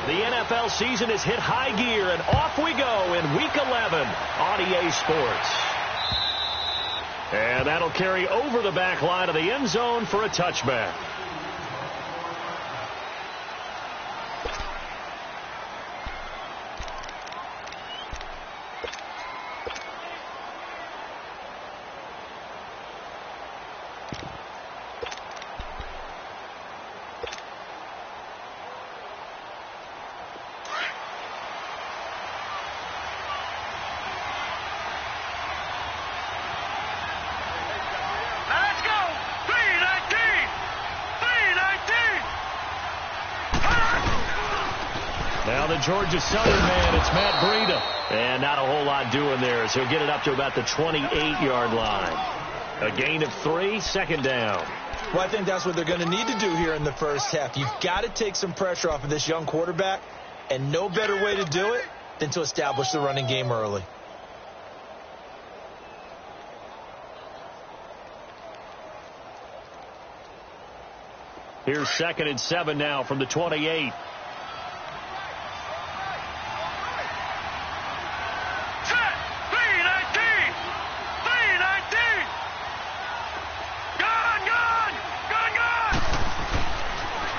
The NFL season has hit high gear, and off we go in Week 11 on EA Sports. And that'll carry over the back line of the end zone for a touchback. Now the Georgia Southern man, it's Matt Breida. And not a whole lot doing there, so he'll get it up to about the 28-yard line. A gain of 3, second down. Well, I think that's what they're going to need to do here in the first half. You've got to take some pressure off of this young quarterback, and no better way to do it than to establish the running game early. Here's 2nd and 7 now from the 28.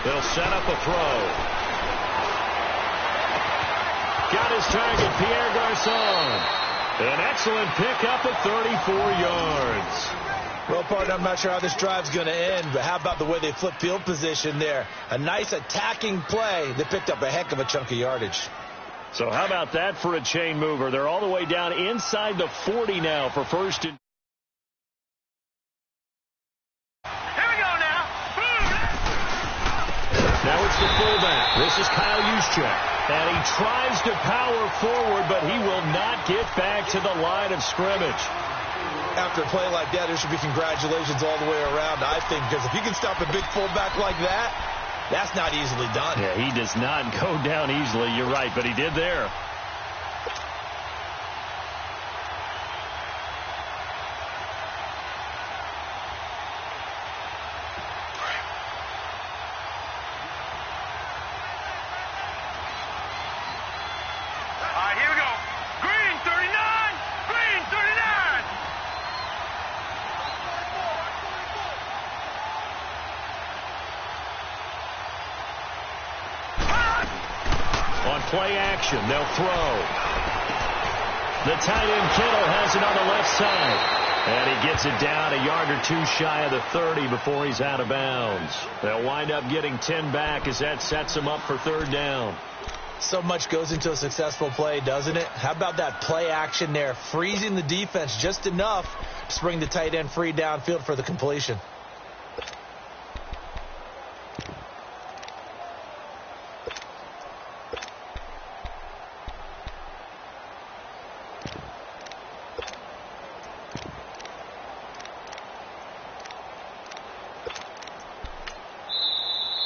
They'll set up a throw. Got his target, Pierre Garçon. An excellent pickup at 34 yards. Well, partner, I'm not sure how this drive's going to end, but how about the way they flip field position there? A nice attacking play that picked up a heck of a chunk of yardage. So how about that for a chain mover? They're all the way down inside the 40 now for first and... Now it's the fullback. This is Kyle Juszczyk. And he tries to power forward, but he will not get back to the line of scrimmage. After a play like that, there should be congratulations all the way around, I think, because if you can stop a big fullback like that, that's not easily done. Yeah, he does not go down easily. You're right, but he did there. Play action. They'll throw. The tight end Kittle has it on the left side. And he gets it down a yard or two shy of the 30 before he's out of bounds. They'll wind up getting 10 back as that sets them up for third down. So much goes into a successful play, doesn't it? How about that play action there? Freezing the defense just enough to bring the tight end free downfield for the completion.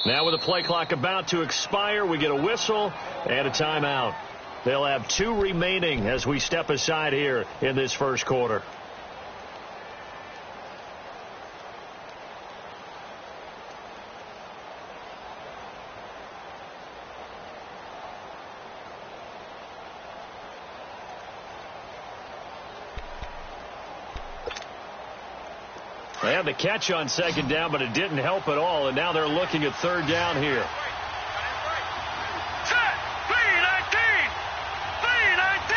Now with the play clock about to expire, we get a whistle and a timeout. They'll have 2 remaining as we step aside here in this first quarter. They had the catch on second down, but it didn't help at all, and now they're looking at third down here. Set! B-19! B-19!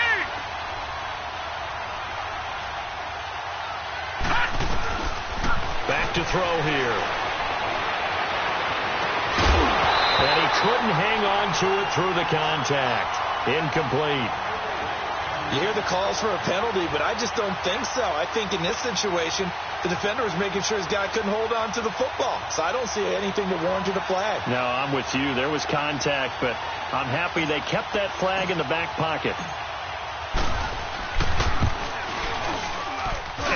Back to throw here. And he couldn't hang on to it through the contact. Incomplete. You hear the calls for a penalty, but I just don't think so. I think in this situation, the defender was making sure his guy couldn't hold on to the football. So I don't see anything that warranted a flag. No, I'm with you. There was contact, but I'm happy they kept that flag in the back pocket.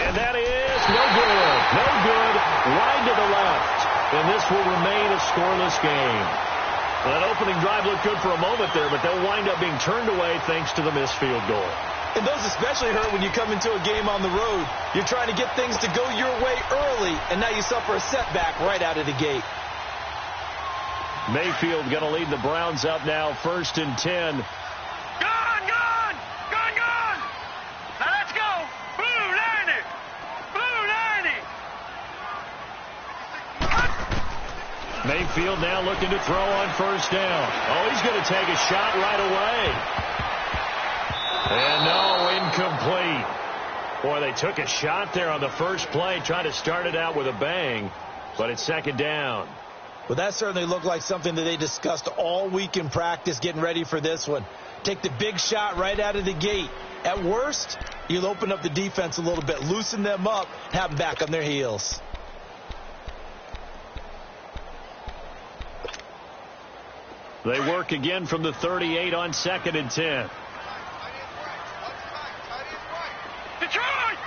And that is no good. No good. Wide to the left. And this will remain a scoreless game. Well, that opening drive looked good for a moment there, but they'll wind up being turned away thanks to the missed field goal. And those especially hurt when you come into a game on the road. You're trying to get things to go your way early, and now you suffer a setback right out of the gate. Mayfield going to lead the Browns up now, 1st and 10. Gone! Now let's go! Blue 90! Blue 90! Mayfield now looking to throw on 1st down. Oh, he's going to take a shot right away. And no, incomplete. Boy, they took a shot there on the first play, trying to start it out with a bang, but it's 2nd down. Well, that certainly looked like something that they discussed all week in practice getting ready for this one. Take the big shot right out of the gate. At worst, you'll open up the defense a little bit, loosen them up, have them back on their heels. They work again from the 38 on 2nd and 10. Detroit!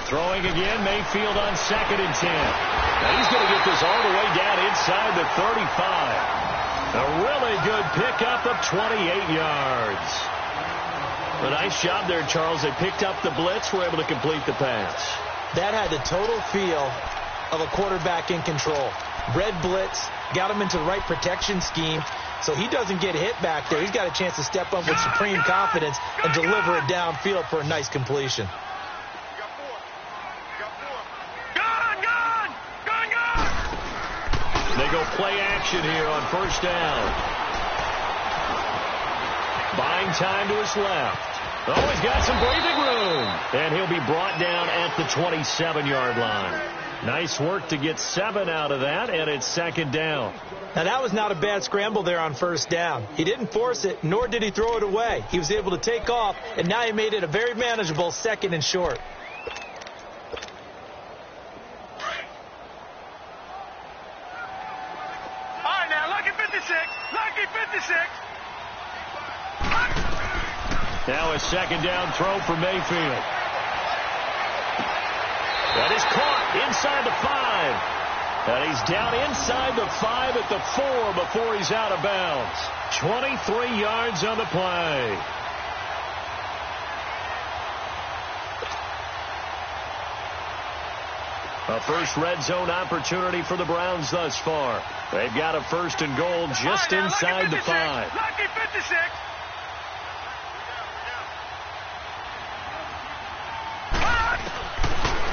Throwing again, Mayfield on 2nd and 10. Now he's going to get this all the way down inside the 35. A really good pickup of 28 yards. A nice job there, Charles. They picked up the blitz, were able to complete the pass. That had the total feel of a quarterback in control. Red blitz, got him into the right protection scheme, so he doesn't get hit back there. He's got a chance to step up with supreme confidence and deliver it downfield for a nice completion. They go play action here on 1st down. Buying time to his left. Oh, he's got some breathing room. And he'll be brought down at the 27-yard line. Nice work to get 7 out of that, and it's 2nd down. Now, that was not a bad scramble there on 1st down. He didn't force it, nor did he throw it away. He was able to take off, and now he made it a very manageable 2nd and short. Now a 2nd down throw for Mayfield. That is caught inside the 5. And he's down inside the 5 at the 4 before he's out of bounds. 23 yards on the play. A first red zone opportunity for the Browns thus far. They've got a 1st and goal just inside the 5. Lucky 56.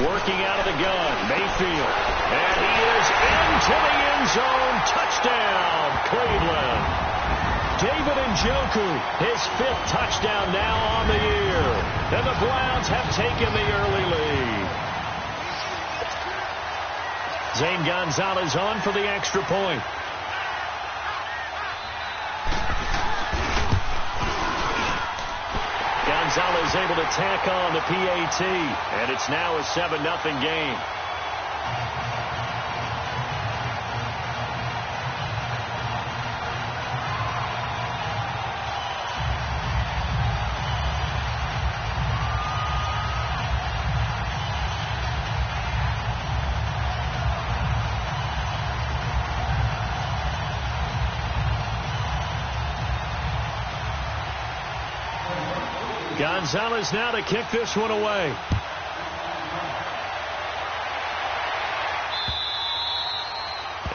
Working out of the gun, Mayfield. And he is into the end zone. Touchdown, Cleveland. David Njoku, his 5th touchdown now on the year. And the Browns have taken the early lead. Zane Gonzalez on for the extra point. Gonzalez able to tack on the PAT, and it's now a 7-0 game. Gonzalez now to kick this one away.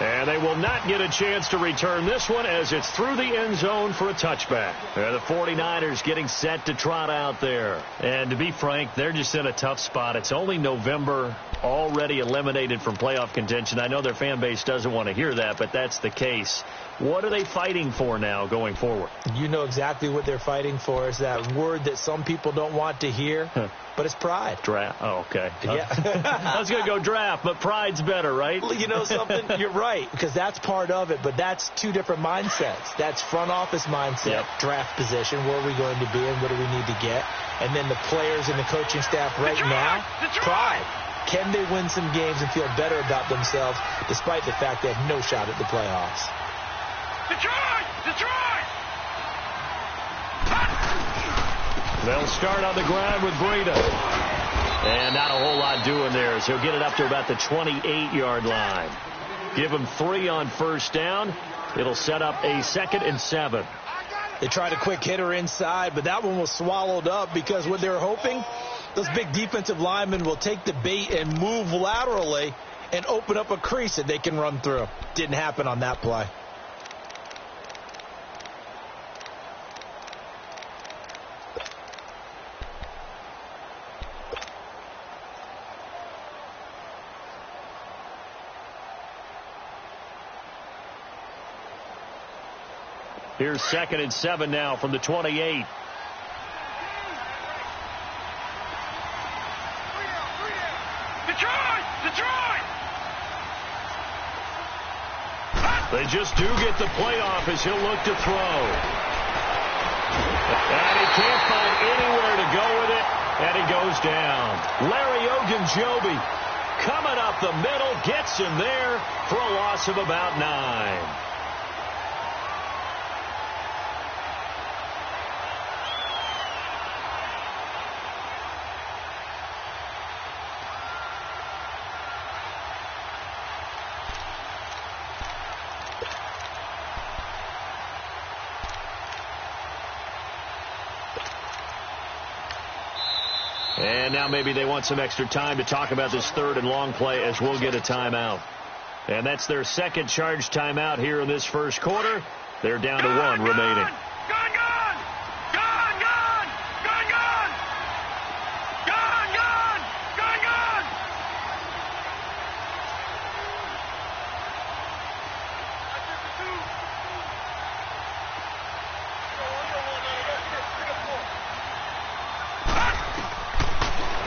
And they will not get a chance to return this one as it's through the end zone for a touchback. The 49ers getting set to trot out there. And to be frank, they're just in a tough spot. It's only November, already eliminated from playoff contention. I know their fan base doesn't want to hear that, but that's the case. What are they fighting for now going forward? You know exactly what they're fighting for. Is that word that some people don't want to hear, but it's pride. Draft. Oh, okay. Yeah. I was going to go draft, but pride's better, right? Well, you know something? You're right, because that's part of it, but that's two different mindsets. That's front office mindset, draft position, where are we going to be and what do we need to get? And then the players and the coaching staff right now, pride. Can they win some games and feel better about themselves despite the fact they have no shot at the playoffs? Detroit! They'll start on the ground with Breida. And not a whole lot doing there, so he'll get it up to about the 28-yard line. Give him 3 on 1st down. It'll set up a 2nd and 7. They tried a quick hitter inside, but that one was swallowed up because what they were hoping, those big defensive linemen will take the bait and move laterally and open up a crease that they can run through. Didn't happen on that play. Here's 2nd and 7 now from the 28. They just do get the play off as he'll look to throw. And he can't find anywhere to go with it, and he goes down. Larry Ogunjobi coming up the middle, gets him there for a loss of about 9. And now maybe they want some extra time to talk about this 3rd and long play as we'll get a timeout. And that's their 2nd charge timeout here in this first quarter. They're down to 1 remaining.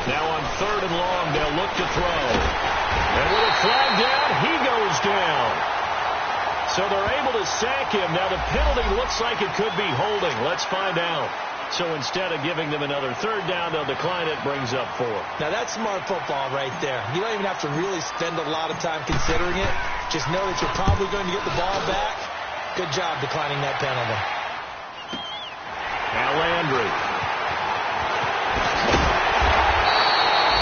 Now on 3rd and long, they'll look to throw. And with a flag down, he goes down. So they're able to sack him. Now the penalty looks like it could be holding. Let's find out. So instead of giving them another 3rd down, they'll decline it, brings up 4. Now that's smart football right there. You don't even have to really spend a lot of time considering it. Just know that you're probably going to get the ball back. Good job declining that penalty. Now Landry.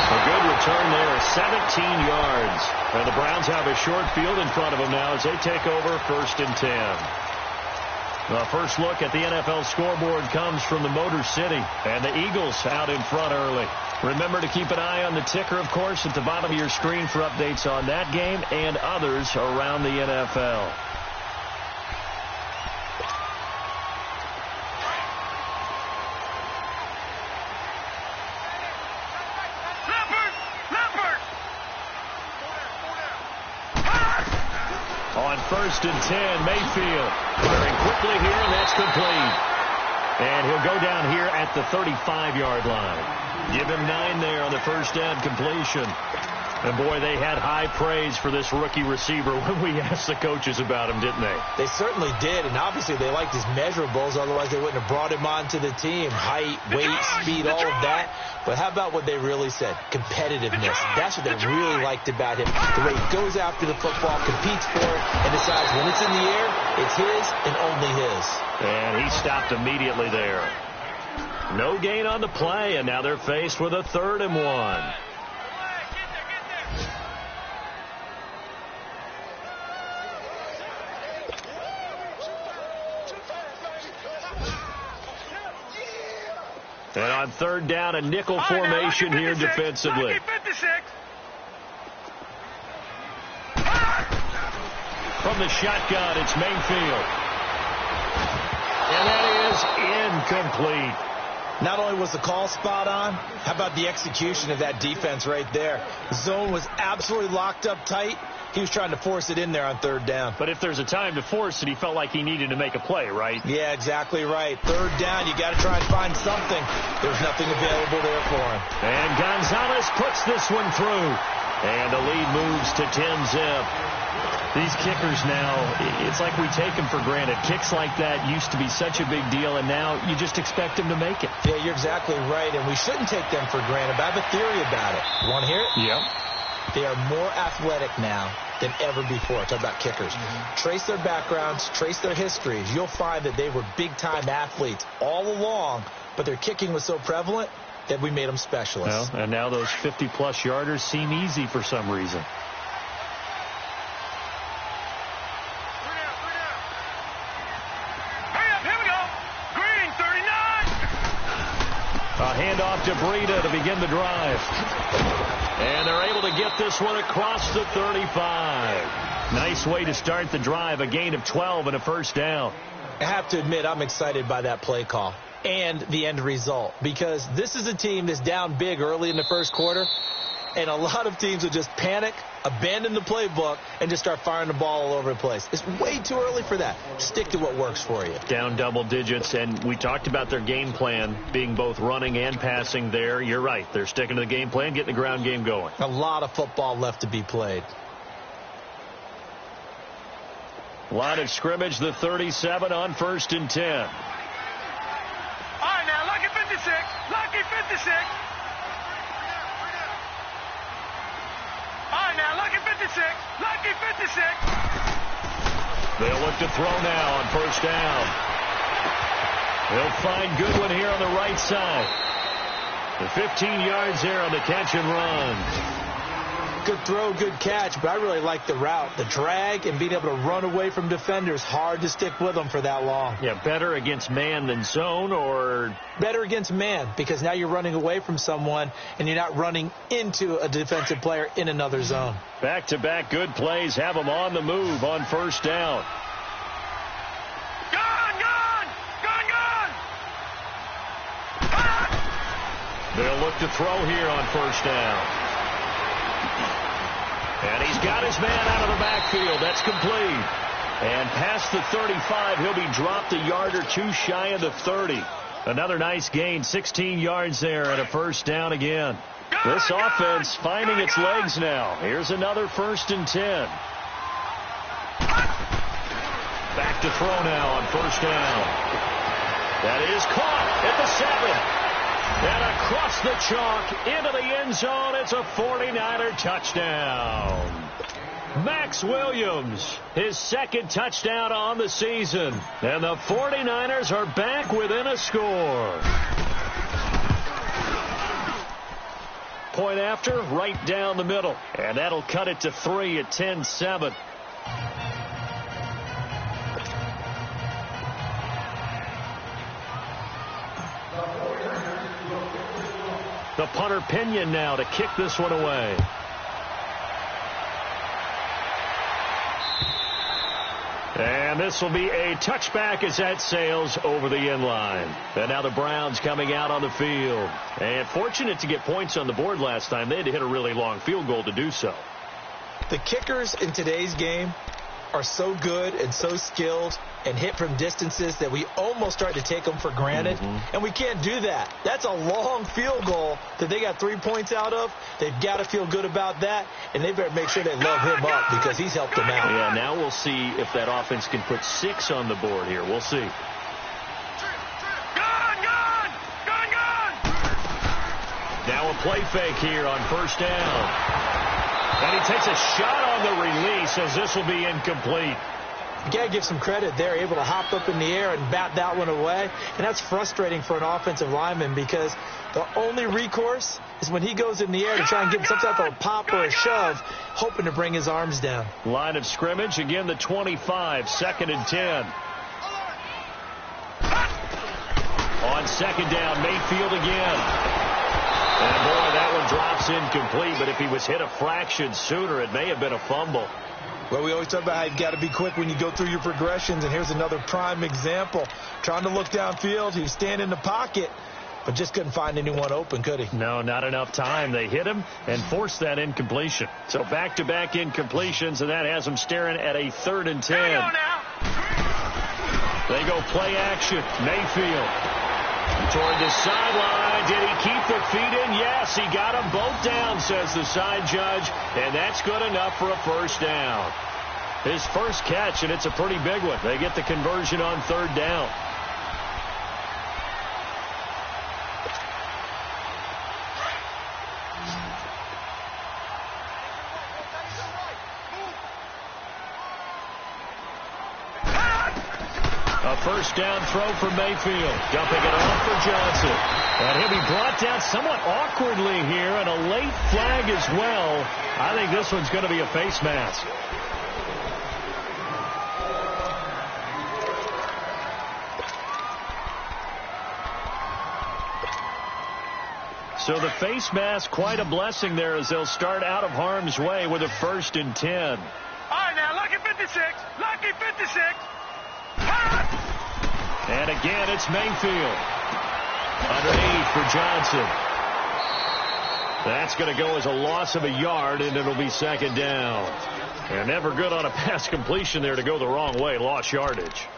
A good return there, 17 yards. And the Browns have a short field in front of them now as they take over 1st and 10. The first look at the NFL scoreboard comes from the Motor City, and the Eagles out in front early. Remember to keep an eye on the ticker, of course, at the bottom of your screen for updates on that game and others around the NFL. On 1st and 10, Mayfield firing quickly here, and that's complete. And he'll go down here at the 35-yard line. Give him 9 there on the first down completion. And, boy, they had high praise for this rookie receiver when we asked the coaches about him, didn't they? They certainly did, and obviously they liked his measurables. Otherwise, they wouldn't have brought him onto the team. Height, weight, speed, all of that. But how about what they really said? Competitiveness. That's what they really liked about him. The way he goes after the football, competes for it, and decides when it's in the air, it's his and only his. And he stopped immediately there. No gain on the play, and now they're faced with a 3rd and 1. And on 3rd down, a nickel formation here defensively. From the shotgun, it's Mayfield. And that is incomplete. Not only was the call spot on, how about the execution of that defense right there? The zone was absolutely locked up tight. He was trying to force it in there on 3rd down. But if there's a time to force it, he felt like he needed to make a play, right? Yeah, exactly right. 3rd down, you got to try and find something. There's nothing available there for him. And Gonzalez puts this one through. And the lead moves to 10-zip. These kickers now, it's like we take them for granted. Kicks like that used to be such a big deal, and now you just expect them to make it. Yeah, you're exactly right, and we shouldn't take them for granted. But I have a theory about it. You want to hear it? Yep. They are more athletic now than ever before. Talk about kickers. Trace their backgrounds, trace their histories. You'll find that they were big-time athletes all along, but their kicking was so prevalent that we made them specialists. Well, and now those 50-plus yarders seem easy for some reason. handoff to Breida to begin the drive. And they're able to get this one across the 35. Nice way to start the drive, a gain of 12 and a first down. I have to admit, I'm excited by that play call and the end result, because this is a team that's down big early in the first quarter, and a lot of teams will just panic, abandon the playbook, and just start firing the ball all over the place. It's way too early for that. Stick to what works for you. Down double digits, and we talked about their game plan being both running and passing there. You're right. They're sticking to the game plan, getting the ground game going. A lot of football left to be played. Line of scrimmage, the 37 on 1st and 10. All right, now, lucky 56. Lucky 56. All right, now, lucky 56. Lucky 56. They'll look to throw now on 1st down. They'll find Goodwin here on the right side. The 15 yards there on the catch and run. Good throw, good catch, but I really like the route. The drag and being able to run away from defenders. Hard to stick with them for that long. Yeah, better against man than zone, or? Better against man, because now you're running away from someone and you're not running into a defensive player in another zone. Back-to-back good plays have them on the move on 1st down. They'll look to throw here on 1st down. And he's got his man out of the backfield. That's complete. And past the 35, he'll be dropped a yard or two shy of the 30. Another nice gain, 16 yards there and a 1st down again. This offense finding its legs now. Here's another 1st and 10. Back to throw now on 1st down. That is caught at the 7. And across the chalk into the end zone, it's a 49er touchdown. Max Williams, his 2nd touchdown on the season. And the 49ers are back within a score. Point after, right down the middle. And that'll cut it to 3 at 10-7. The punter Pinion now to kick this one away. And this will be a touchback as that sails over the end line. And now the Browns coming out on the field. And fortunate to get points on the board last time. They had to hit a really long field goal to do so. The kickers in today's game are so good and so skilled and hit from distances that we almost start to take them for granted. And we can't do that. That's a long field goal that they got 3 points out of. They've got to feel good about that, and they better make sure they love him up because he's helped them out. Yeah, now we'll see if that offense can put 6 on the board here. We'll see. Now a play fake here on 1st down. And he takes a shot on the release as this will be incomplete. You got to give some credit there, able to hop up in the air and bat that one away. And that's frustrating for an offensive lineman because the only recourse is when he goes in the air to try and get some type of a pop or a shove, hoping to bring his arms down. Line of scrimmage, again the 25, 2nd and 10. On 2nd down, Mayfield again. And, boy, that one drops incomplete, but if he was hit a fraction sooner, it may have been a fumble. Well, we always talk about how you've got to be quick when you go through your progressions, and here's another prime example. Trying to look downfield, he was standing in the pocket, but just couldn't find anyone open, could he? No, not enough time. They hit him and forced that incompletion. So back-to-back incompletions, and that has them staring at a 3rd and 10. They go play action. Mayfield. Toward the sideline. Did he keep the feet in? Yes, he got them both down, says the side judge. And that's good enough for a 1st down. His first catch, and it's a pretty big one. They get the conversion on 3rd down. A 1st down throw for Mayfield. Dumping it off for Johnson. And he'll be brought down somewhat awkwardly here, and a late flag as well. I think this one's going to be a face mask. So the face mask, quite a blessing there as they'll start out of harm's way with a 1st and 10. All right, now, lucky 56. Lucky 56. And again, it's Mayfield. Underneath for Johnson. That's going to go as a loss of a yard, and it'll be 2nd down. And never good on a pass completion there to go the wrong way. Lost yardage.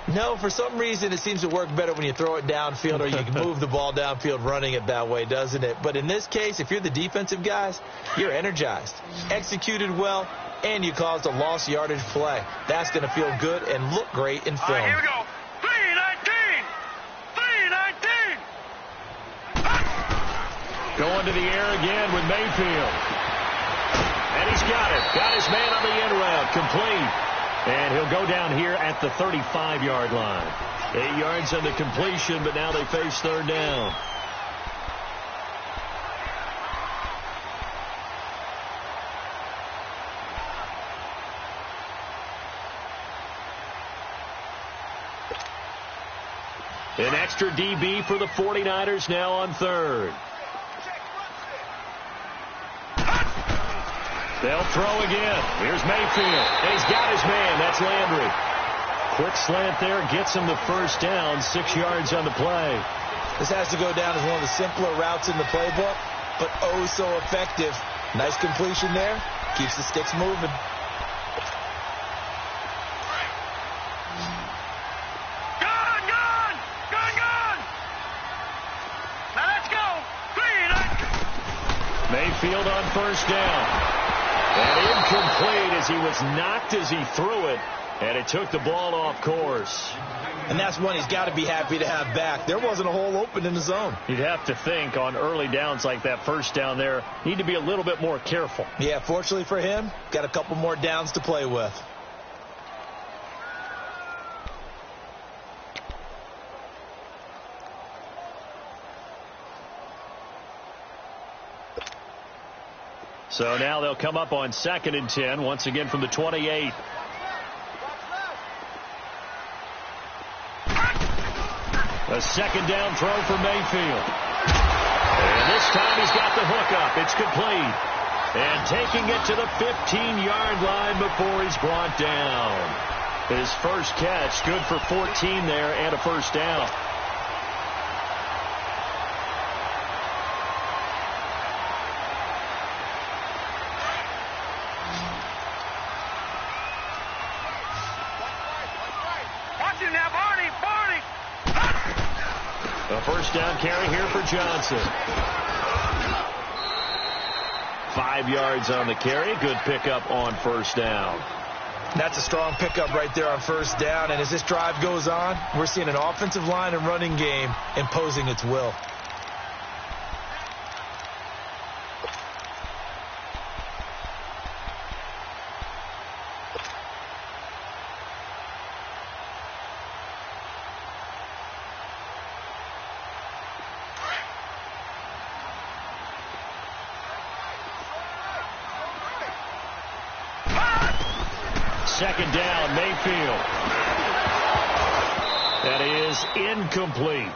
No, for some reason it seems to work better when you throw it downfield or you can move the ball downfield running it that way, doesn't it? But in this case, if you're the defensive guys, you're energized, executed well, and you caused a lost yardage play. That's going to feel good and look great in film. All right, here we go. 319. 319. Going to the air again with Mayfield. And he's got it. Got his man on the end route. Complete. And he'll go down here at the 35-yard line. 8 yards on the completion, but now they face 3rd down. An extra DB for the 49ers now on 3rd. They'll throw again. Here's Mayfield. And he's got his man. That's Landry. Quick slant there. Gets him the 1st down. 6 yards on the play. This has to go down as one of the simpler routes in the playbook, but oh so effective. Nice completion there. Keeps the sticks moving. Gone. Now let's go. 319. Mayfield on 1st down. And incomplete as he was knocked as he threw it. And it took the ball off course. And that's one he's got to be happy to have back. There wasn't a hole open in the zone. You'd have to think on early downs like that 1st down there, need to be a little bit more careful. Yeah, fortunately for him, got a couple more downs to play with. So now they'll come up on 2nd and 10, once again from the 28. A 2nd down throw for Mayfield. And this time he's got the hook up. It's complete. And taking it to the 15-yard line before he's brought down. His first catch, good for 14 there and a 1st down. A 1st down carry here for Johnson. 5 yards on the carry. Good pickup on 1st down. That's a strong pickup right there on 1st down. And as this drive goes on, we're seeing an offensive line and running game imposing its will. Second down, Mayfield. That is incomplete.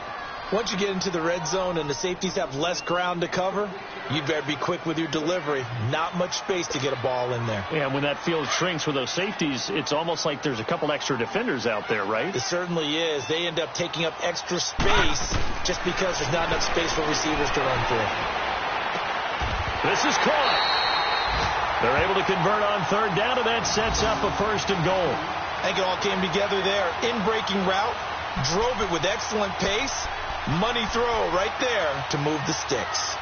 Once you get into the red zone and the safeties have less ground to cover, you better be quick with your delivery. Not much space to get a ball in there. Yeah, when that field shrinks with those safeties, it's almost like there's a couple extra defenders out there, right? It certainly is. They end up taking up extra space just because there's not enough space for receivers to run through. This is caught. They're able to convert on 3rd down, and that sets up a 1st and goal. I think it all came together there. In-breaking route, drove it with excellent pace. Money throw right there to move the sticks.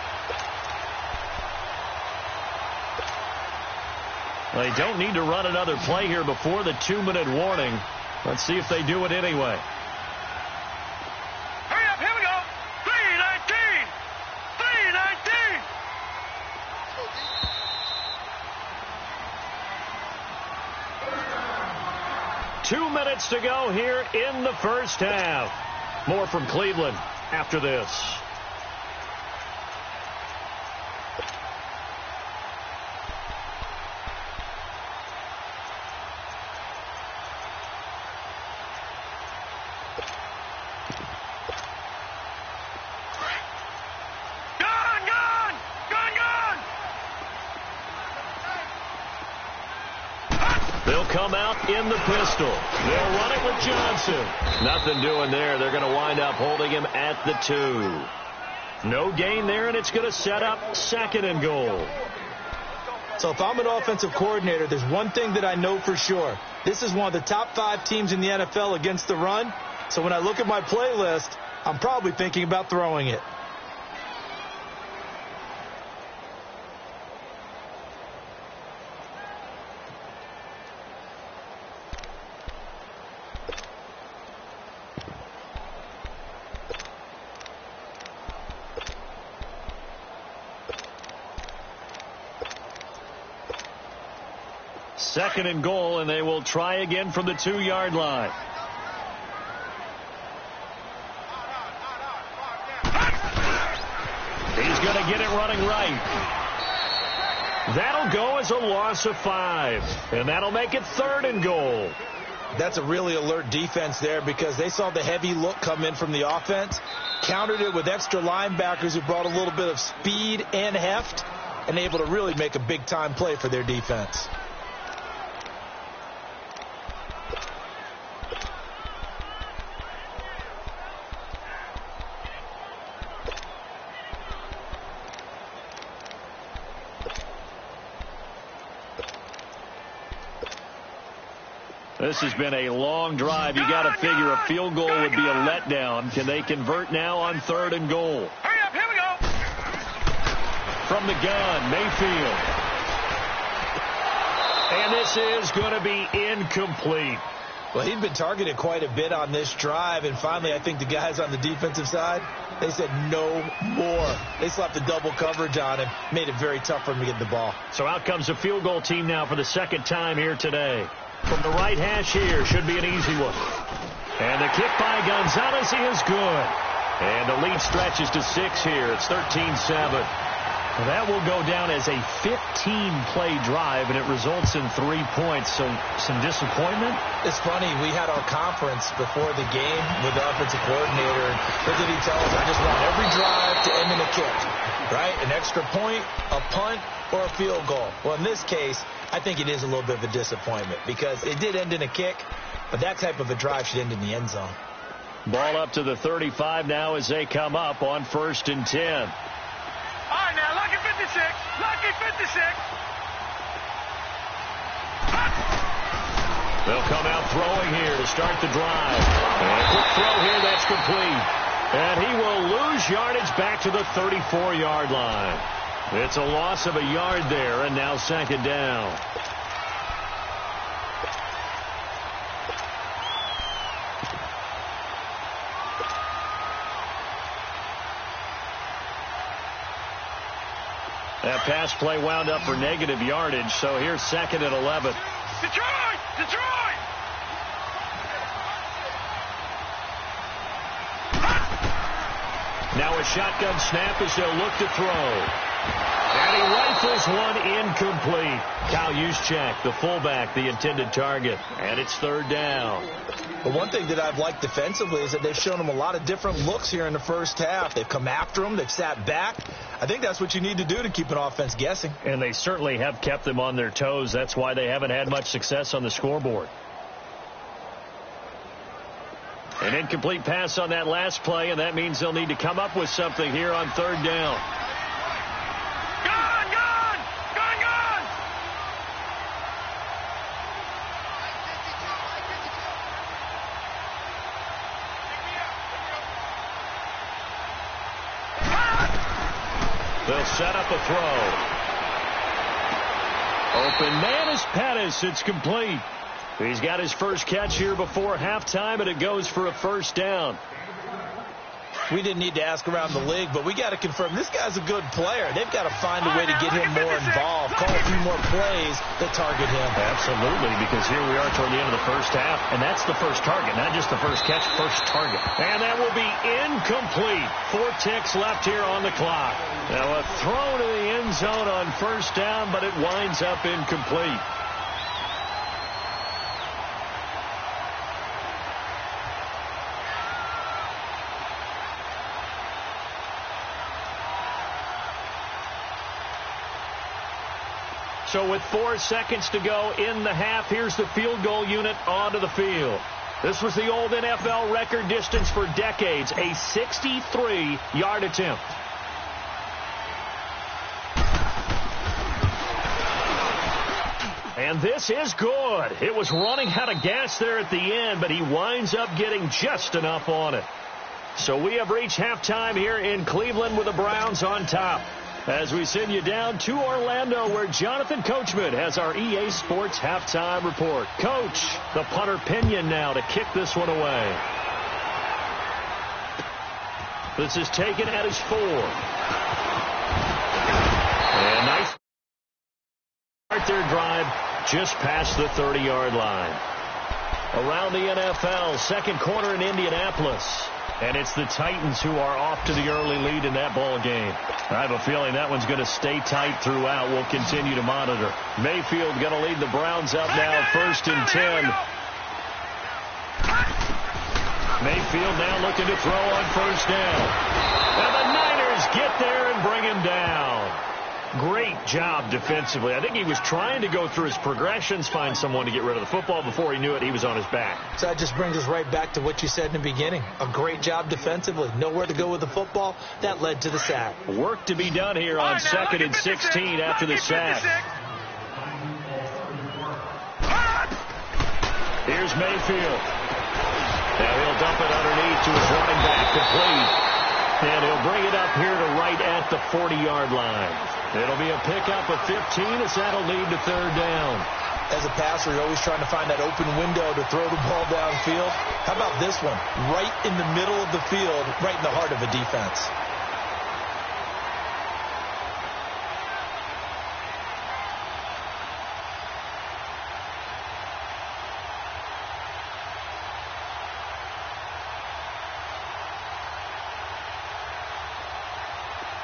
They don't need to run another play here before the 2-minute warning. Let's see if they do it anyway. Hurry up, here we go. 319. 319. 2 minutes to go here in the 1st half. More from Cleveland after this. Gone. come out in the pistol. They'll run it with Johnson. Nothing doing there. They're going to wind up holding him at the 2. No gain there, and it's going to set up 2nd and goal. So if I'm an offensive coordinator, there's one thing that I know for sure. This is one of the top 5 teams in the NFL against the run. So when I look at my playlist, I'm probably thinking about throwing it. Second and goal, and they will try again from the 2-yard line. He's going to get it running right. That'll go as a loss of 5, and that'll make it 3rd and goal. That's a really alert defense there because they saw the heavy look come in from the offense, countered it with extra linebackers who brought a little bit of speed and heft, and able to really make a big-time play for their defense. This has been a long drive. You got to figure a field goal would be a letdown. Can they convert now on 3rd and goal? Hurry up, here we go. From the gun, Mayfield. And this is going to be incomplete. Well, he'd been targeted quite a bit on this drive, and finally I think the guys on the defensive side, they said no more. They slapped the double coverage on him, made it very tough for him to get the ball. So out comes a field goal team now for the 2nd time here today. From the right hash here, should be an easy one. And the kick by Gonzalez is good. And the lead stretches to 6 here. It's 13-7. That will go down as a 15-play drive, and it results in 3 points. So some disappointment? It's funny. We had our conference before the game with the offensive coordinator. And what did he tell us? I just want every drive to end in a kick, right? An extra point, a punt, or a field goal. Well, in this case, I think it is a little bit of a disappointment because it did end in a kick, but that type of a drive should end in the end zone. Ball up to the 35 now as they come up on 1st and 10. All right, now, lucky 56. Lucky 56. They'll come out throwing here to start the drive. And a quick throw here, that's complete. And he will lose yardage back to the 34-yard line. It's a loss of a yard there, and now 2nd down. That pass play wound up for negative yardage, so here's 2nd and 11. Detroit! Detroit! Now a shotgun snap as they'll look to throw. And he rifles one incomplete. Kyle Juszczyk, the fullback, the intended target. And it's 3rd down. But one thing that I've liked defensively is that they've shown him a lot of different looks here in the first half. They've come after him. They've sat back. I think that's what you need to do to keep an offense guessing. And they certainly have kept them on their toes. That's why they haven't had much success on the scoreboard. An incomplete pass on that last play, and that means they'll need to come up with something here on 3rd down. Gone! Gone! Gone! Gone! They'll set up a throw. Open man is Pettis. It's complete. He's got his first catch here before halftime, and it goes for a 1st down. We didn't need to ask around the league, but we got to confirm this guy's a good player. They've got to find a way to get him more involved, call a few more plays that target him. Absolutely, because here we are toward the end of the first half, and that's the first target, not just the first catch, first target. And that will be incomplete. 4 ticks left here on the clock. Now a throw to the end zone on 1st down, but it winds up incomplete. So with 4 seconds to go in the half, here's the field goal unit onto the field. This was the old NFL record distance for decades, a 63-yard attempt. And this is good. It was running out of gas there at the end, but he winds up getting just enough on it. So we have reached halftime here in Cleveland with the Browns on top. As we send you down to Orlando, where Jonathan Coachman has our EA Sports halftime report. Coach, the punter Pinion now to kick this one away. This is taken at his 4. And nice start their drive just past the 30-yard line. Around the NFL, second quarter in Indianapolis. And it's the Titans who are off to the early lead in that ball game. I have a feeling that one's going to stay tight throughout. We'll continue to monitor. Mayfield going to lead the Browns up now, 1st and 10. Mayfield now looking to throw on 1st down. And the Niners get there and bring him down. Great job defensively. I think he was trying to go through his progressions, find someone to get rid of the football. Before he knew it, he was on his back. So that just brings us right back to what you said in the beginning. A great job defensively. Nowhere to go with the football. That led to the sack. Work to be done here on 2nd and 16 after the sack. Here's Mayfield. Now he'll dump it underneath to his running back, complete. And he'll bring it up here to right at the 40-yard line. It'll be a pickup of 15 as that'll lead to 3rd down. As a passer, you're always trying to find that open window to throw the ball downfield. How about this one? Right in the middle of the field, right in the heart of a defense.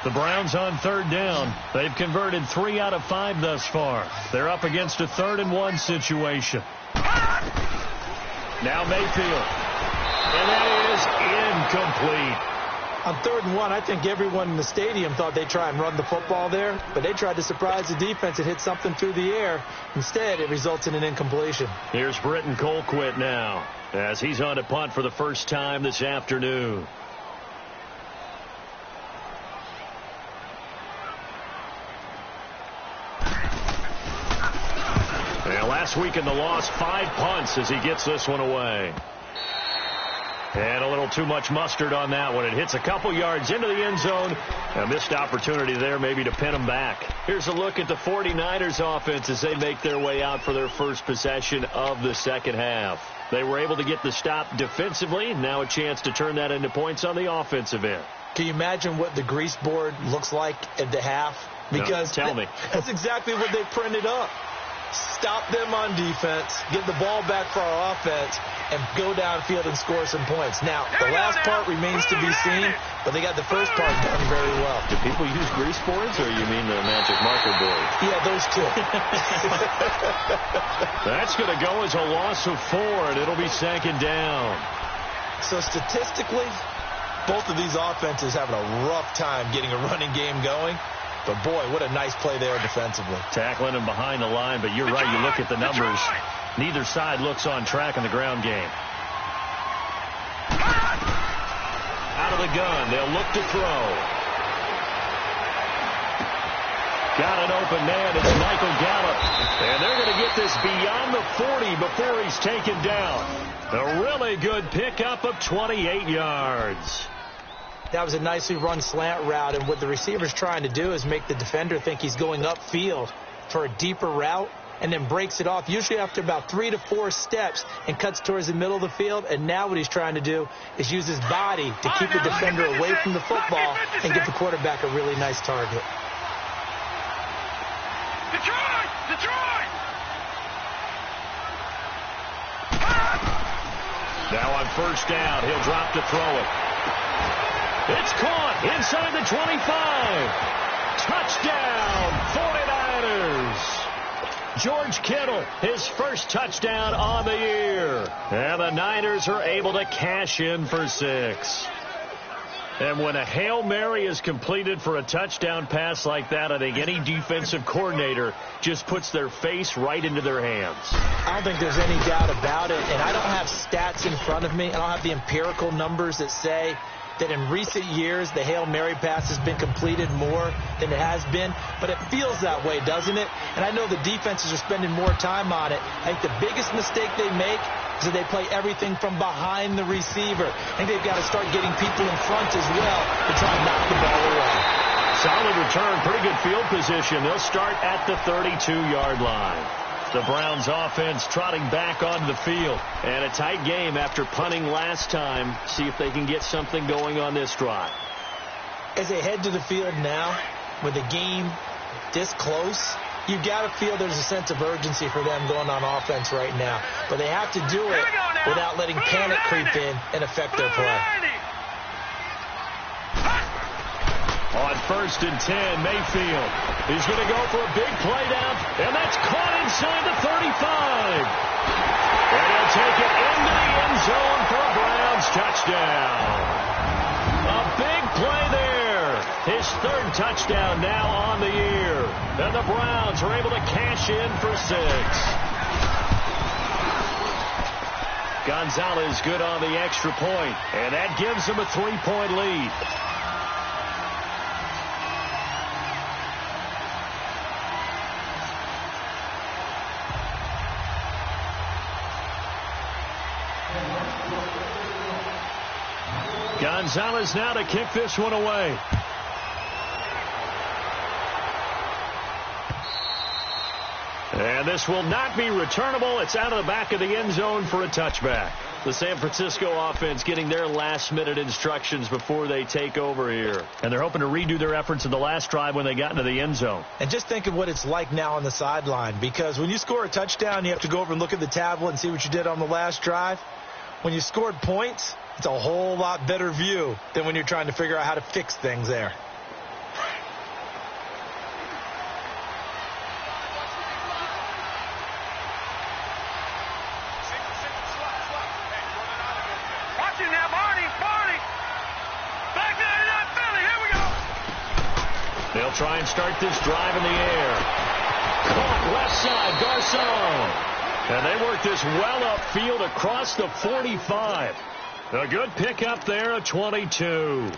The Browns on 3rd down. They've converted 3 out of 5 thus far. They're up against a 3rd and 1 situation. Now Mayfield. And that is incomplete. On 3rd and 1, I think everyone in the stadium thought they'd try and run the football there, but they tried to surprise the defense and hit something through the air. Instead, it results in an incompletion. Here's Britton Colquitt now, as he's on to punt for the first time this afternoon. Last week in the loss, 5 punts as he gets this one away. And a little too much mustard on that one. It hits a couple yards into the end zone. A missed opportunity there maybe to pin him back. Here's a look at the 49ers offense as they make their way out for their first possession of the second half. They were able to get the stop defensively. Now a chance to turn that into points on the offensive end. Can you imagine what the grease board looks like at the half? Because no, tell me. That's exactly what they printed up. Stop them on defense, get the ball back for our offense, and go downfield and score some points. Now, the last part remains to be seen, but they got the first part done very well. Do people use grease boards, or you mean the magic marker board? Yeah, those two. That's going to go as a loss of 4, and it'll be 2nd down. So statistically, both of these offenses having a rough time getting a running game going. But, boy, what a nice play there defensively. Tackling him behind the line, but you're right. You look at the numbers. Neither side looks on track in the ground game. Out of the gun. They'll look to throw. Got an open man. It's Michael Gallup. And they're going to get this beyond the 40 before he's taken down. A really good pickup of 28 yards. That was a nicely run slant route, and what the receiver's trying to do is make the defender think he's going upfield for a deeper route and then breaks it off, usually after about 3 to 4 steps, and cuts towards the middle of the field. And now what he's trying to do is use his body to keep the defender away from the football and give the quarterback a really nice target. Detroit! Now on 1st down, he'll drop to throw it. It's caught inside the 25. Touchdown, 49ers. George Kittle, his first touchdown on the year. And the Niners are able to cash in for 6. And when a Hail Mary is completed for a touchdown pass like that, I think any defensive coordinator just puts their face right into their hands. I don't think there's any doubt about it, and I don't have stats in front of me. I don't have the empirical numbers that say that in recent years the Hail Mary pass has been completed more than it has been, but it feels that way, doesn't it? And I know the defenses are spending more time on it. I think the biggest mistake they make is that they play everything from behind the receiver. I think they've got to start getting people in front as well to try and knock the ball away. Solid return, pretty good field position. They'll start at the 32-yard line. The Browns offense trotting back onto the field. And a tight game after punting last time. See if they can get something going on this drive. As they head to the field now, with the game this close, you've got to feel there's a sense of urgency for them going on offense right now. But they have to do it without letting panic creep in and affect their play. On 1st and 10, Mayfield. He's going to go for a big play down, and that's caught inside the 35. And he'll take it into the end zone for a Browns touchdown. A big play there. His 3rd touchdown now on the year. And the Browns are able to cash in for 6. Gonzalez good on the extra point, and that gives them a 3-point lead. Gonzalez now to kick this one away. And this will not be returnable. It's out of the back of the end zone for a touchback. The San Francisco offense getting their last-minute instructions before they take over here. And they're hoping to redo their efforts in the last drive when they got into the end zone. And just think of what it's like now on the sideline, because when you score a touchdown, you have to go over and look at the tablet and see what you did on the last drive. When you scored points, it's a whole lot better view than when you're trying to figure out how to fix things there. Watch it now, Barney. Back there, not Philly. Here we go. They'll try and start this drive in the air. Caught left side, Garcon. And they work this well upfield across the 45. A good pickup there of 22.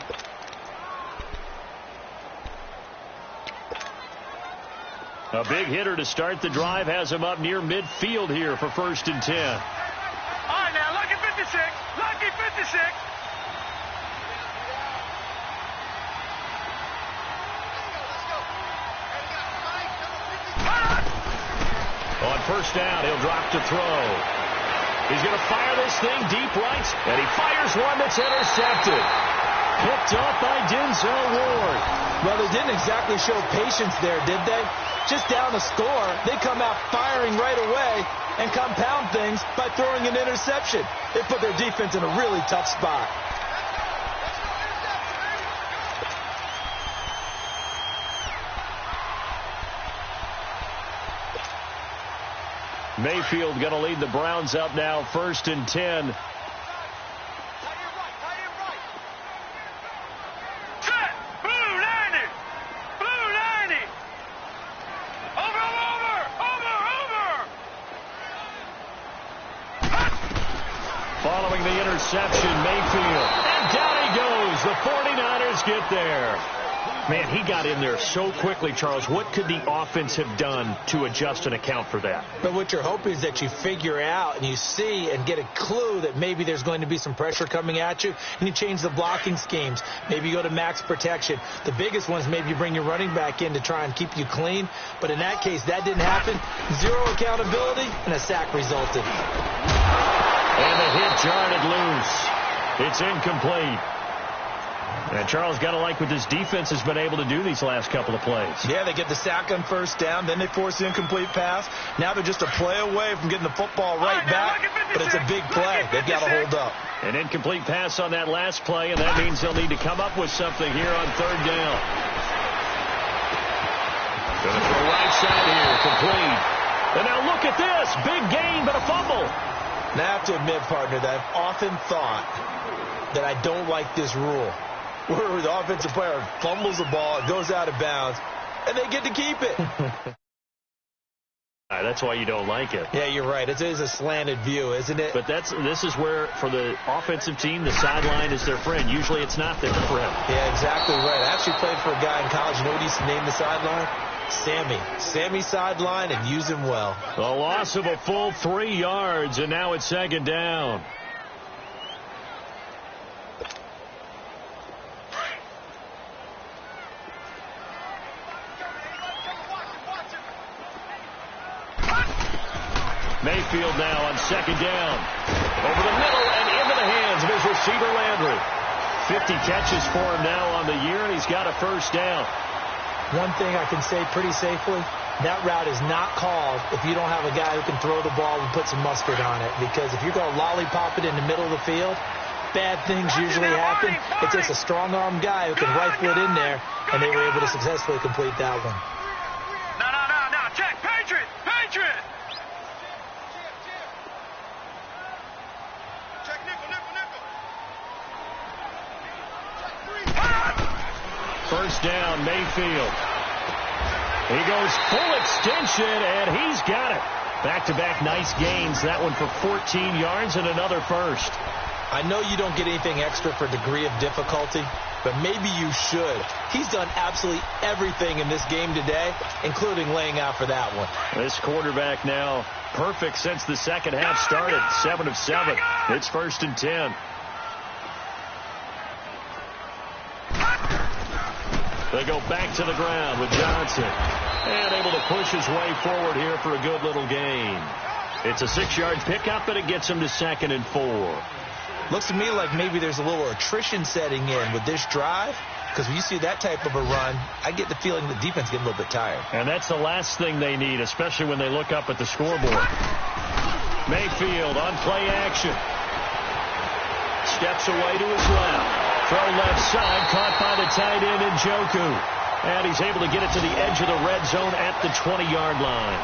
A big hitter to start the drive has him up near midfield here for 1st and 10. All right, now, lucky 56. Lucky 56. On 1st down, he'll drop to throw. He's going to fire this thing deep right, and he fires one that's intercepted. Picked off by Denzel Ward. Well, they didn't exactly show patience there, did they? Just down a score, they come out firing right away and compound things by throwing an interception. They put their defense in a really tough spot. Mayfield going to lead the Browns up now, 1st and 10. Set. Blue 90. Blue 90. Over. Following the interception, Mayfield. And down he goes. The 49ers get there. Man, he got in there so quickly, Charles. What could the offense have done to adjust and account for that? But what you're hoping is that you figure out and you see and get a clue that maybe there's going to be some pressure coming at you, and you change the blocking schemes. Maybe you go to max protection. The biggest one is maybe you bring your running back in to try and keep you clean. But in that case, that didn't happen. 0 accountability, and a sack resulted. And the hit jarred loose. It's incomplete. And Charles, got to like what this defense has been able to do these last couple of plays. Yeah, they get the sack on 1st down, then they force the incomplete pass. Now they're just a play away from getting the football right back, but it's a big play. They've got to hold up. An incomplete pass on that last play, and that means they'll need to come up with something here on 3rd down. Going to throw right side here, complete. And now look at this, big gain, but a fumble. Now I have to admit, partner, that I've often thought that I don't like this rule. where the offensive player fumbles the ball, it goes out of bounds, and they get to keep it. That's why you don't like it. Yeah, you're right. It is a slanted view, isn't it? But this is where, for the offensive team, the sideline is their friend. Usually it's not their friend. Yeah, exactly right. I actually played for a guy in college. You know what he used to name the sideline? Sammy. Sammy sideline, and use him well. A loss of a full 3 yards, and now it's second down. Mayfield now on second down. Over the middle and into the hands of his receiver, Landry. 50 catches for him now on the year, and he's got a first down. One thing I can say pretty safely, that route is not called if you don't have a guy who can throw the ball and put some mustard on it. Because if you're going to lollipop it in the middle of the field, bad things usually happen. It takes a strong-arm guy who can rifle it in there, and they were able to successfully complete that one. No. Check. Patriot. Check nickel. First down, Mayfield. He goes full extension, and he's got it. Back-to-back nice gains. That one for 14 yards and another first. I know you don't get anything extra for degree of difficulty, but maybe you should. He's done absolutely everything in this game today, including laying out for that one. This quarterback now perfect since the second half started. 7 of 7. It's 1st and 10. They go back to the ground with Johnson. And able to push his way forward here for a good little gain. It's a 6-yard pickup, and it gets him to 2nd and 4. Looks to me like maybe there's a little attrition setting in with this drive, because when you see that type of a run, I get the feeling the defense getting a little bit tired. And that's the last thing they need, especially when they look up at the scoreboard. Mayfield on play action. Steps away to his left. Throw left side, caught by the tight end Njoku. And he's able to get it to the edge of the red zone at the 20-yard line.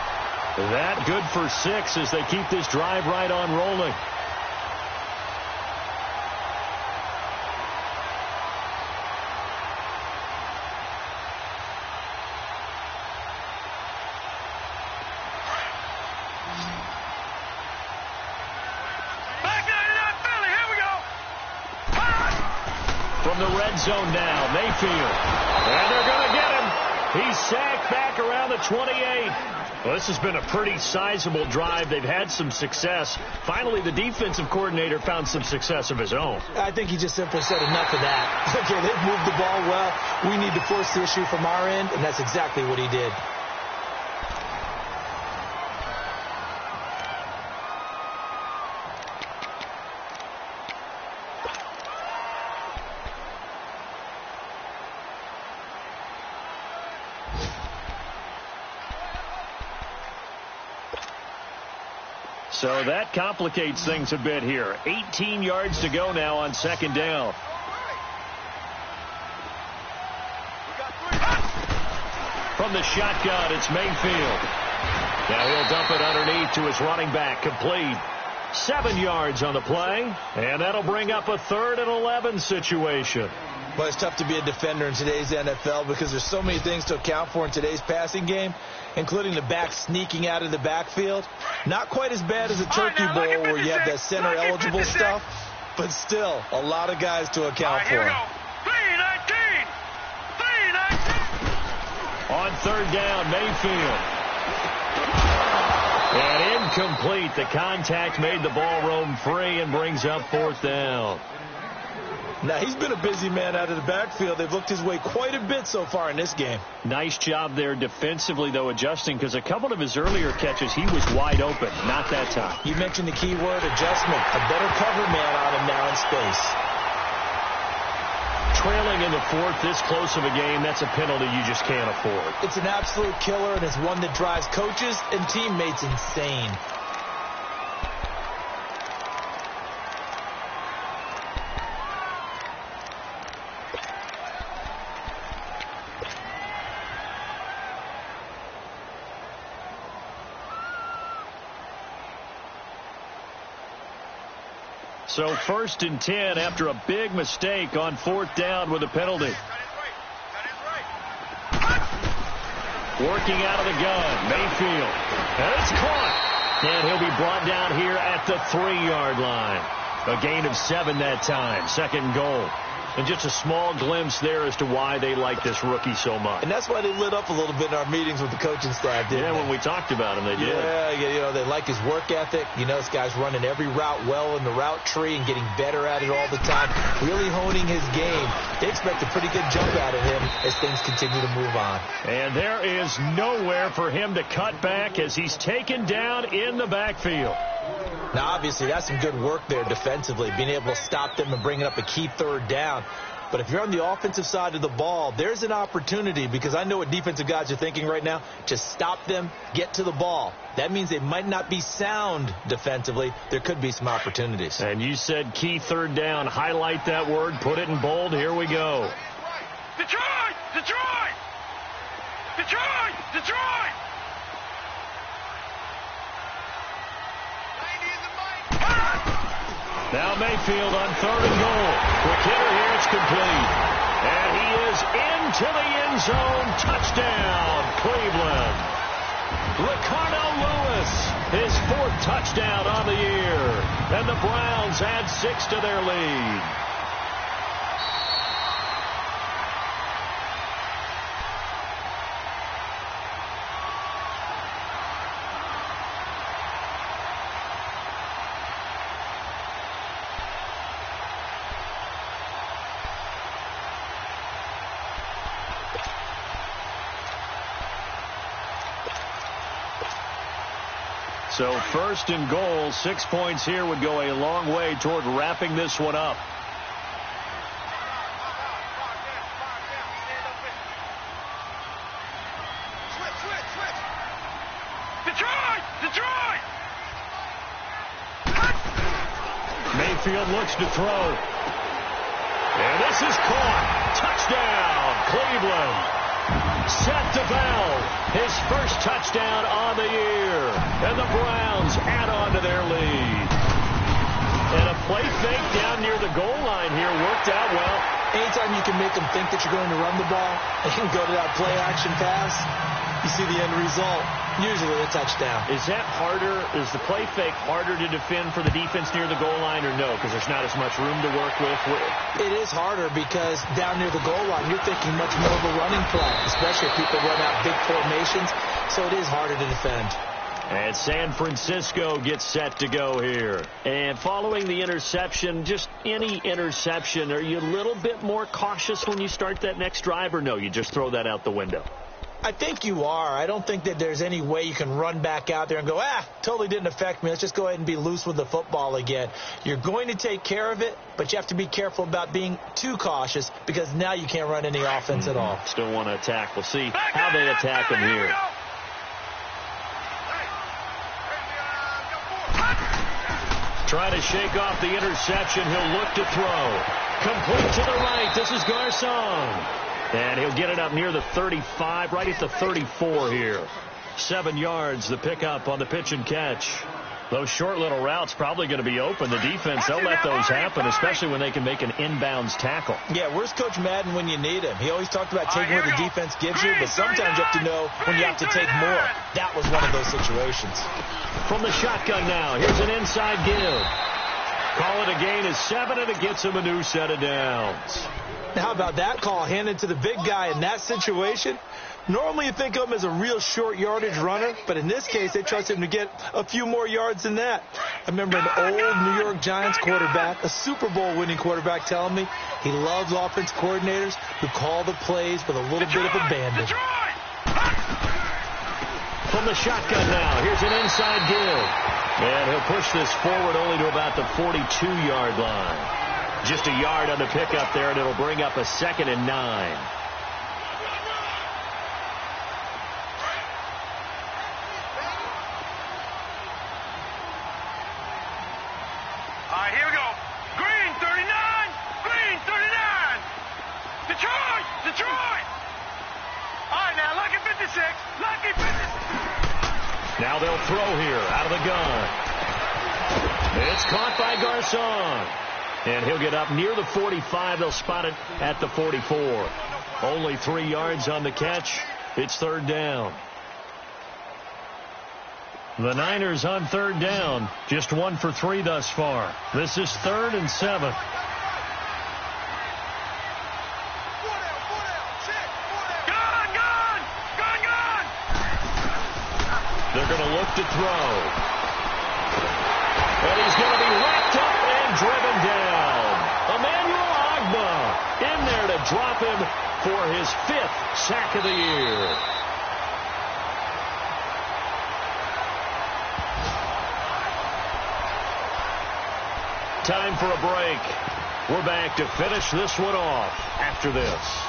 That good for 6 as they keep this drive right on rolling. From the red zone now, Mayfield. And they're going to get him. He's sacked back around the 28. Well, this has been a pretty sizable drive. They've had some success. Finally, the defensive coordinator found some success of his own. I think he just simply said enough of that. Okay, they've moved the ball well. We need to force the issue from our end, and that's exactly what he did. So that complicates things a bit here. 18 yards to go now on second down. From the shotgun, it's Mayfield. Now he'll dump it underneath to his running back, complete. 7 yards on the play, and that'll bring up a 3rd and 11 situation. Well, it's tough to be a defender in today's NFL because there's so many things to account for in today's passing game, including the back sneaking out of the backfield. Not quite as bad as a turkey bowl where you have that center-eligible stuff, but still a lot of guys to account for. 3-19. On third down, Mayfield. And incomplete. The contact made the ball roam free and brings up 4th down. Now, he's been a busy man out of the backfield. They've looked his way quite a bit so far in this game. Nice job there defensively, though, adjusting, because a couple of his earlier catches, he was wide open. Not that time. You mentioned the key word, adjustment. A better cover man on him now in space. Trailing in the 4th, this close of a game, that's a penalty you just can't afford. It's an absolute killer, and it's one that drives coaches and teammates insane. So 1st and 10 after a big mistake on 4th down with a penalty. Working out of the gun, Mayfield. And it's caught. And he'll be brought down here at the 3-yard line. A gain of 7 that time. 2nd and goal. And just a small glimpse there as to why they like this rookie so much. And that's why they lit up a little bit in our meetings with the coaching staff, didn't they? When we talked about him, they did. Yeah, they like his work ethic. This guy's running every route well in the route tree and getting better at it all the time, really honing his game. They expect a pretty good jump out of him as things continue to move on. And there is nowhere for him to cut back as he's taken down in the backfield. Now, obviously, that's some good work there defensively, being able to stop them and bringing up a key 3rd down. But if you're on the offensive side of the ball, there's an opportunity, because I know what defensive guys are thinking right now. Just stop them, get to the ball. That means they might not be sound defensively. There could be some opportunities. And you said key 3rd down. Highlight that word. Put it in bold. Here we go. Detroit! Detroit! Detroit! Detroit! Now Mayfield on 3rd and goal. Quick hitter here. It's complete. And he is into the end zone. Touchdown, Cleveland. Ricardo Lewis, his 4th touchdown on the year. And the Browns add 6 to their lead. So 1st and goal, 6 points here would go a long way toward wrapping this one up. Detroit! Detroit! Mayfield looks to throw. And this is caught. Touchdown, Cleveland. Seth DeVal, his 1st touchdown on the year. And the Browns add on to their lead. And a play fake down near the goal line here worked out well. Anytime you can make them think that you're going to run the ball and go to that play action pass, you see the end result. Usually a touchdown. Is that harder? Is the play fake harder to defend for the defense near the goal line or no? Because there's not as much room to work with. It is harder because down near the goal line, you're thinking much more of a running play, especially if people run out big formations. So it is harder to defend. And San Francisco gets set to go here. And following the interception, just any interception, are you a little bit more cautious when you start that next drive or no? You just throw that out the window? I think you are. I don't think that there's any way you can run back out there and go, totally didn't affect me. Let's just go ahead and be loose with the football again. You're going to take care of it, but you have to be careful about being too cautious because now you can't run any offense at all. Still want to attack. We'll see how they attack him here. Trying to shake off the interception. He'll look to throw. Complete to the right. This is Garcon. And he'll get it up near the 35, right at the 34 here. 7 yards, the pickup on the pitch and catch. Those short little routes probably going to be open. The defense, they'll let those happen, especially when they can make an inbounds tackle. Yeah, where's Coach Madden when you need him? He always talked about taking what the defense gives you, but sometimes you have to know when you have to take more. That was one of those situations. From the shotgun now, here's an inside give. Call it a gain of 7, and it gets him a new set of downs. Now, how about that call handed to the big guy in that situation? Normally you think of him as a real short yardage runner, but in this case they trust him to get a few more yards than that. I remember an old New York Giants quarterback, a Super Bowl winning quarterback, telling me he loves offense coordinators who call the plays with a little bit of abandon. From the shotgun now, here's an inside give. And he'll push this forward only to about the 42-yard line. Just a yard on the pickup there, and it'll bring up a 2nd and 9. All right, here we go. Green, 39. Green, 39. Detroit, Detroit. All right, now, lucky 56. Lucky 56. Now they'll throw here out of the gun. It's caught by Garcon. And he'll get up near the 45. They'll spot it at the 44. Only 3 yards on the catch. It's third down. The Niners on third down. Just 1 for 3 thus far. This is 3rd and 7. They're going to look to throw. And he's going to be wrapped up and driven down. Emmanuel Ogbah in there to drop him for his 5th sack of the year. Time for a break. We're back to finish this one off after this.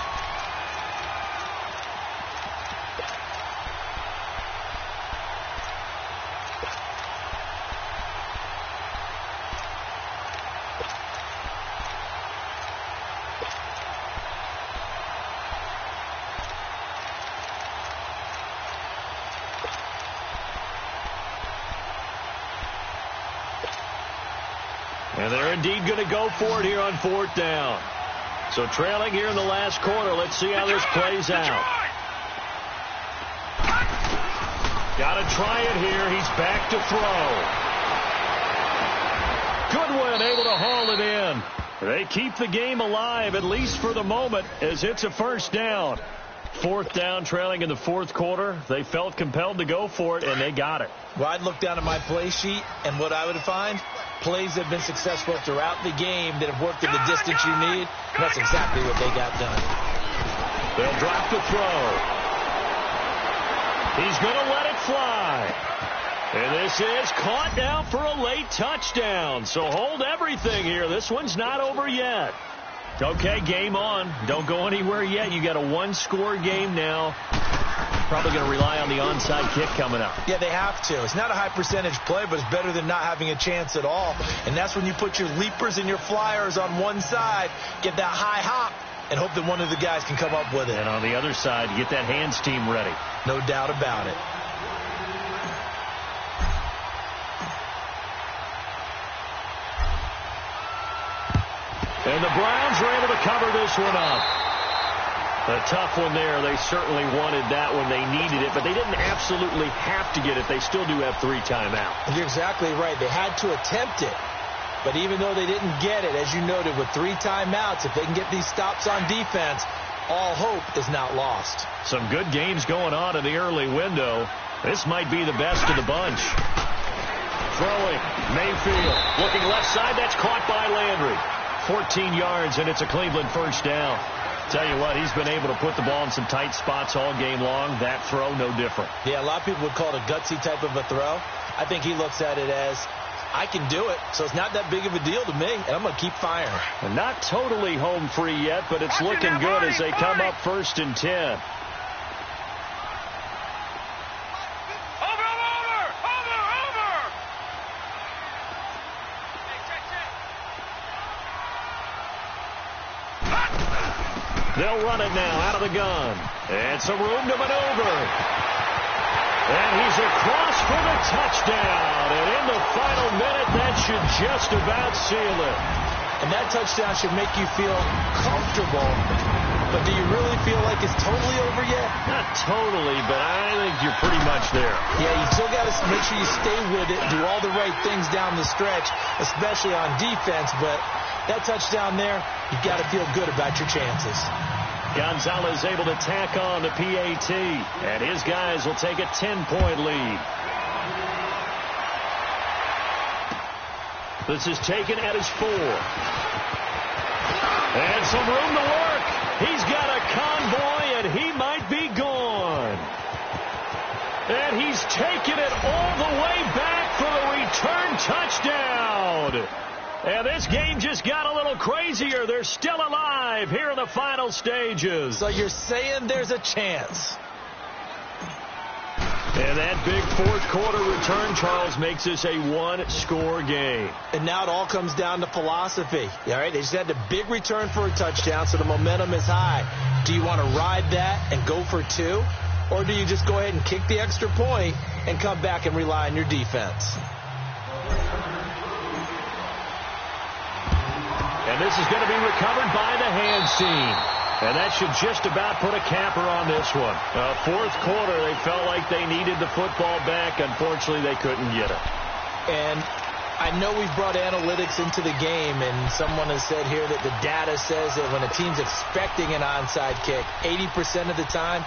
And they're indeed going to go for it here on 4th down. So trailing here in the last quarter. Let's see how this plays out. Got to try it here. He's back to throw. Goodwin able to haul it in. They keep the game alive, at least for the moment, as it's a first down. 4th down, trailing in the 4th quarter. They felt compelled to go for it, and they got it. Well, I'd look down at my play sheet, and what I would find, plays have been successful throughout the game that have worked in the distance you need, and that's exactly what they got done. They'll drop the throw. He's going to let it fly. And this is caught now for a late touchdown. So hold everything here. This one's not over yet. Okay, game on. Don't go anywhere yet. You got a 1-score game now. Probably going to rely on the onside kick coming up. Yeah, they have to. It's not a high percentage play, but it's better than not having a chance at all. And that's when you put your leapers and your flyers on one side, get that high hop, and hope that one of the guys can come up with it. And on the other side, get that hands team ready. No doubt about it. And the Browns are able to cover this one up. A tough one there. They certainly wanted that when they needed it, but they didn't absolutely have to get it. They still do have 3 timeouts. You're exactly right. They had to attempt it. But even though they didn't get it, as you noted, with 3 timeouts, if they can get these stops on defense, all hope is not lost. Some good games going on in the early window. This might be the best of the bunch. Throwing. Mayfield. Looking left side. That's caught by Landry. 14 yards, and it's a Cleveland first down. Tell you what, he's been able to put the ball in some tight spots all game long. That throw, no different. Yeah, a lot of people would call it a gutsy type of a throw. I think he looks at it as, I can do it, so it's not that big of a deal to me, and I'm going to keep firing. And not totally home free yet, but it's looking good as they come up 1st and 10. They'll run it now out of the gun. And some room to maneuver. And he's across for the touchdown. And in the final minute, that should just about seal it. And that touchdown should make you feel comfortable. But do you really feel like it's totally over yet? Not totally, but I think you're pretty much there. Yeah, you still got to make sure you stay with it, do all the right things down the stretch, especially on defense. But that touchdown there, you've got to feel good about your chances. Gonzalez able to tack on the PAT, and his guys will take a 10-point lead. This is taken at his 4. And some room to work. He's got a convoy, and he might be gone. And he's taken it all the way back for the return touchdown. And this game just got a little crazier. They're still alive here in the final stages. So you're saying there's a chance. And that big 4th quarter return, Charles, makes this a 1-score game. And now it all comes down to philosophy. All right, they just had a big return for a touchdown, so the momentum is high. Do you want to ride that and go for 2? Or do you just go ahead and kick the extra point and come back and rely on your defense? And this is going to be recovered by the hand seam. And that should just about put a capper on this one. Fourth quarter, they felt like they needed the football back. Unfortunately, they couldn't get it. And I know we've brought analytics into the game, and someone has said here that the data says that when a team's expecting an onside kick, 80% of the time,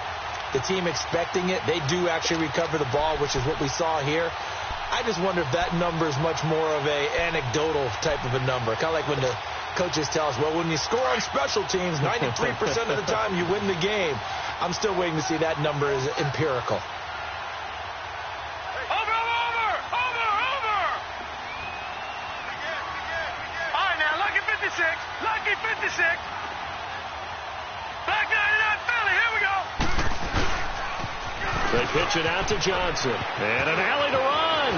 the team expecting it, they do actually recover the ball, which is what we saw here. I just wonder if that number is much more of a anecdotal type of a number. Kind of like when the coaches tell us, well, when you score on special teams, 93% of the time you win the game. I'm still waiting to see that number is empirical. Over! All right, now, lucky 56. Black 99 Philly, here we go. They pitch it out to Johnson. And an alley to run.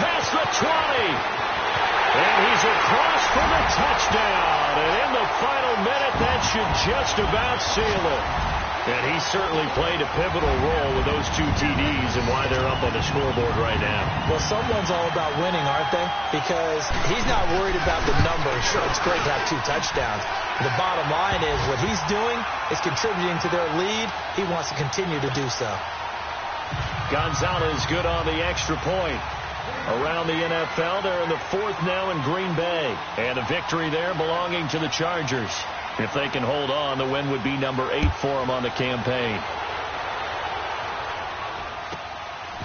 Past the 20. And he's across for the touchdown. And in the final minute, that should just about seal it. And he certainly played a pivotal role with those 2 TDs and why they're up on the scoreboard right now. Well, someone's all about winning, aren't they? Because he's not worried about the number. Sure, it's great to have 2 touchdowns. The bottom line is what he's doing is contributing to their lead. He wants to continue to do so. Gonzalez good on the extra point. Around the NFL, they're in the 4th now in Green Bay. And a victory there belonging to the Chargers. If they can hold on, the win would be number 8 for them on the campaign.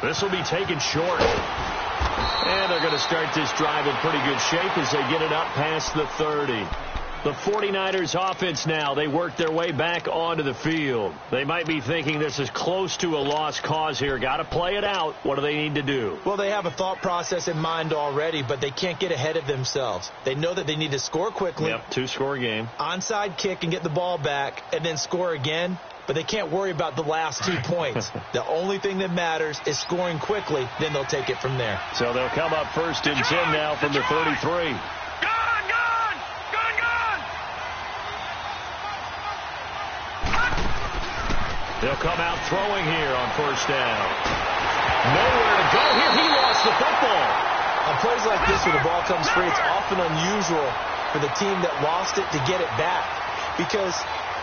This will be taken short. And they're going to start this drive in pretty good shape as they get it up past the 30. The 49ers offense now, they work their way back onto the field. They might be thinking this is close to a lost cause here. Got to play it out. What do they need to do? Well, they have a thought process in mind already, but they can't get ahead of themselves. They know that they need to score quickly. Yep, 2-score game. Onside kick and get the ball back and then score again. But they can't worry about the last 2 points. The only thing that matters is scoring quickly. Then they'll take it from there. So they'll come up 1st and 10 now from the 33. They'll come out throwing here on 1st down. Nowhere to go here. He lost the football. On plays like this where the ball comes free, it's often unusual for the team that lost it to get it back. Because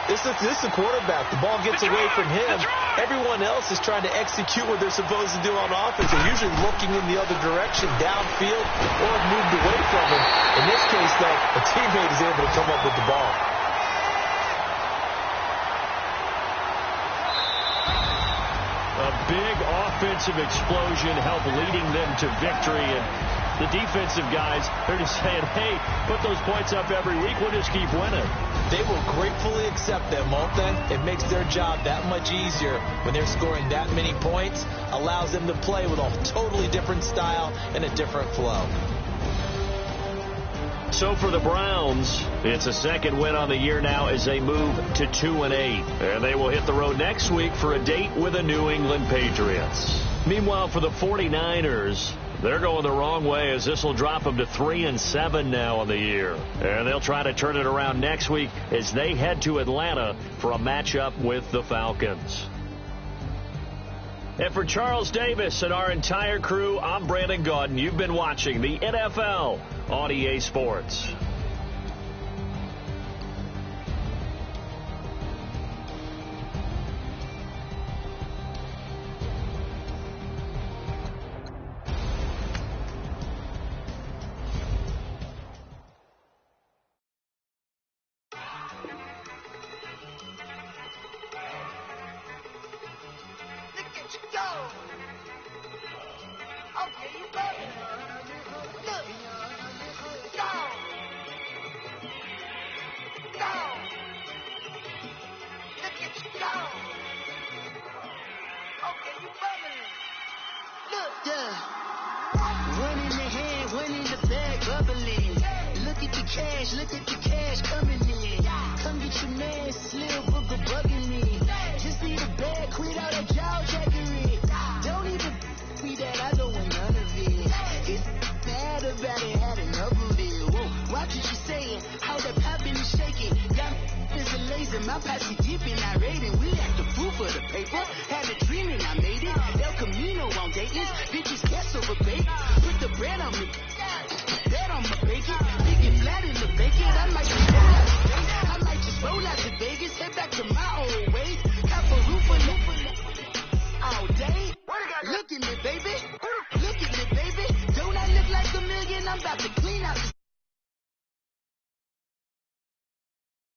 this is the quarterback. The ball gets away from him. Everyone else is trying to execute what they're supposed to do on offense. They're usually looking in the other direction, downfield, or moved away from him. In this case, though, a teammate is able to come up with the ball. A big offensive explosion helped leading them to victory. And the defensive guys, they're just saying, hey, put those points up every week. We'll just keep winning. They will gratefully accept them, won't they? It makes their job that much easier when they're scoring that many points. Allows them to play with a totally different style and a different flow. So for the Browns, it's a 2nd win on the year now as they move to 2-8. And they will hit the road next week for a date with the New England Patriots. Meanwhile, for the 49ers, they're going the wrong way as this will drop them to 3-7 now on the year. And they'll try to turn it around next week as they head to Atlanta for a matchup with the Falcons. And for Charles Davis and our entire crew, I'm Brandon Gaudin. You've been watching the NFL on EA Sports. Put the bread on me, that on my bacon, big and flat in the bacon. I'm about to